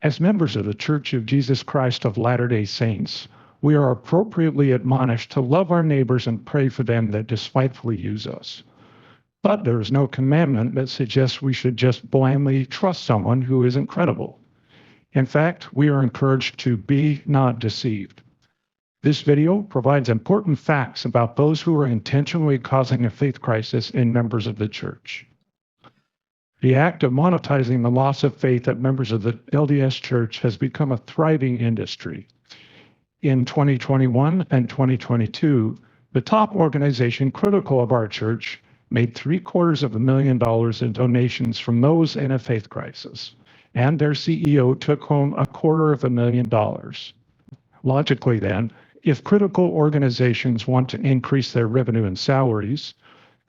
As members of the Church of Jesus Christ of Latter-day Saints, we are appropriately admonished to love our neighbors and pray for them that despitefully use us. But there is no commandment that suggests we should just blindly trust someone who isn't credible. In fact, we are encouraged to be not deceived. This video provides important facts about those who are intentionally causing a faith crisis in members of the church. The act of monetizing the loss of faith at members of the LDS Church has become a thriving industry. In 2021 and 2022, the top organization critical of our church made $750,000 in donations from those in a faith crisis, and their CEO took home $250,000. Logically then, if critical organizations want to increase their revenue and salaries,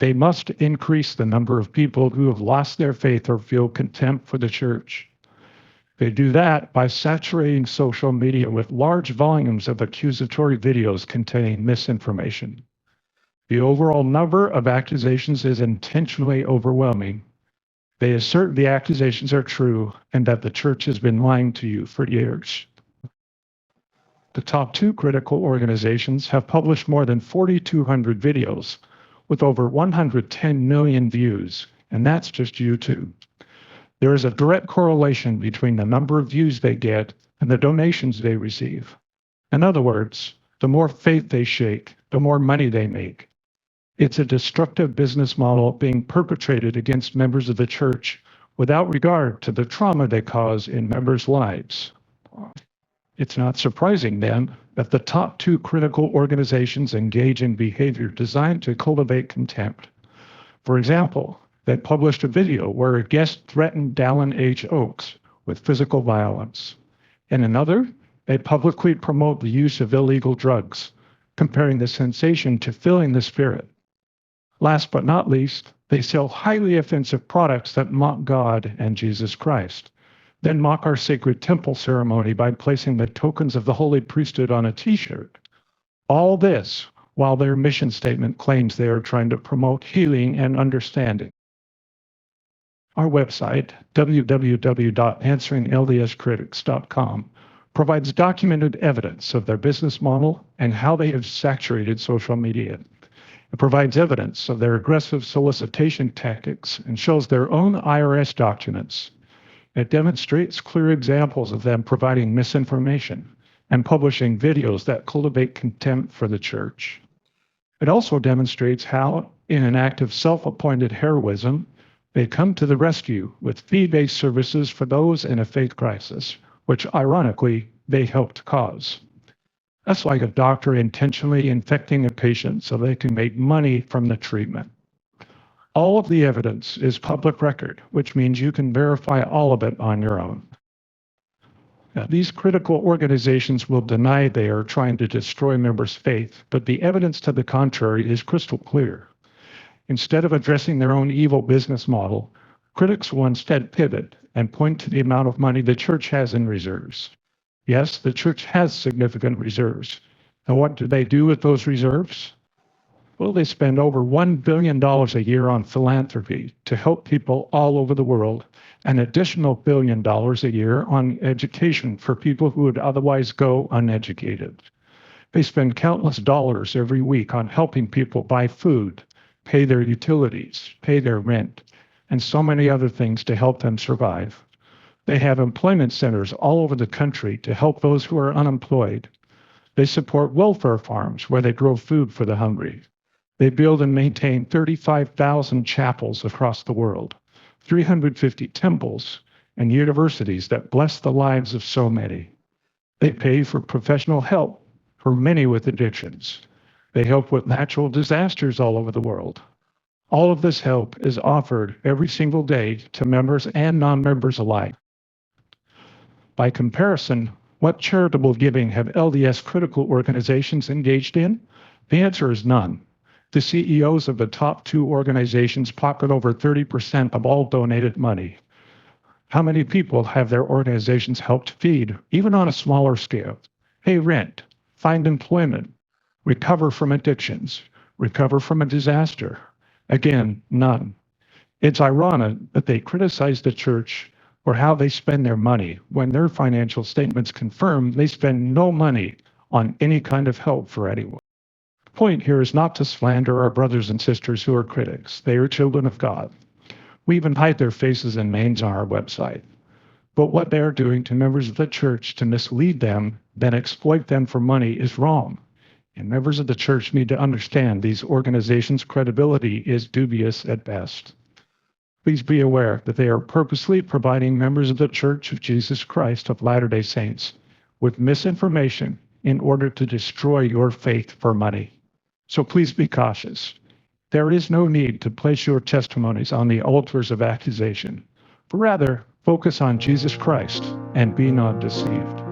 they must increase the number of people who have lost their faith or feel contempt for the church. They do that by saturating social media with large volumes of accusatory videos containing misinformation. The overall number of accusations is intentionally overwhelming. They assert the accusations are true and that the church has been lying to you for years. The top two critical organizations have published more than 4,200 videos with over 110 million views, and that's just YouTube. There is a direct correlation between the number of views they get and the donations they receive. In other words, the more faith they shake, the more money they make. It's a destructive business model being perpetrated against members of the church without regard to the trauma they cause in members' lives. It's not surprising, then, that the top two critical organizations engage in behavior designed to cultivate contempt. For example, they published a video where a guest threatened Dallin H. Oaks with physical violence. In another, they publicly promote the use of illegal drugs, comparing the sensation to filling the spirit. Last but not least, they sell highly offensive products that mock God and Jesus Christ, then mock our sacred temple ceremony by placing the tokens of the holy priesthood on a t-shirt. All this while their mission statement claims they are trying to promote healing and understanding. Our website, www.answeringldscritics.com, provides documented evidence of their business model and how they have saturated social media. It provides evidence of their aggressive solicitation tactics and shows their own IRS documents. It demonstrates clear examples of them providing misinformation and publishing videos that cultivate contempt for the church. It also demonstrates how, in an act of self-appointed heroism, they come to the rescue with fee-based services for those in a faith crisis, which ironically they helped cause. That's like a doctor intentionally infecting a patient so they can make money from the treatment. All of the evidence is public record, which means you can verify all of it on your own. Now, these critical organizations will deny they are trying to destroy members' faith, but the evidence to the contrary is crystal clear. Instead of addressing their own evil business model, critics will instead pivot and point to the amount of money the church has in reserves. Yes, the church has significant reserves. Now, what do they do with those reserves? Well, they spend over $1 billion a year on philanthropy to help people all over the world, an additional $1 billion a year on education for people who would otherwise go uneducated. They spend countless dollars every week on helping people buy food, pay their utilities, pay their rent, and so many other things to help them survive. They have employment centers all over the country to help those who are unemployed. They support welfare farms where they grow food for the hungry. They build and maintain 35,000 chapels across the world, 350 temples, and universities that bless the lives of so many. They pay for professional help for many with addictions. They help with natural disasters all over the world. All of this help is offered every single day to members and non-members alike. By comparison, what charitable giving have LDS critical organizations engaged in? The answer is none. The CEOs of the top two organizations pocket over 30% of all donated money. How many people have their organizations helped feed, even on a smaller scale? Pay rent, find employment, recover from addictions, recover from a disaster? Again, none. It's ironic that they criticize the church or how they spend their money when their financial statements confirm they spend no money on any kind of help for anyone. The point here is not to slander our brothers and sisters who are critics. They are children of God. We even hide their faces and names on our website. But what they are doing to members of the church to mislead them, then exploit them for money is wrong. And members of the church need to understand these organizations' credibility is dubious at best. Please be aware that they are purposely providing members of the Church of Jesus Christ of Latter-day Saints with misinformation in order to destroy your faith for money. So please be cautious. There is no need to place your testimonies on the altars of accusation, but rather focus on Jesus Christ and be not deceived.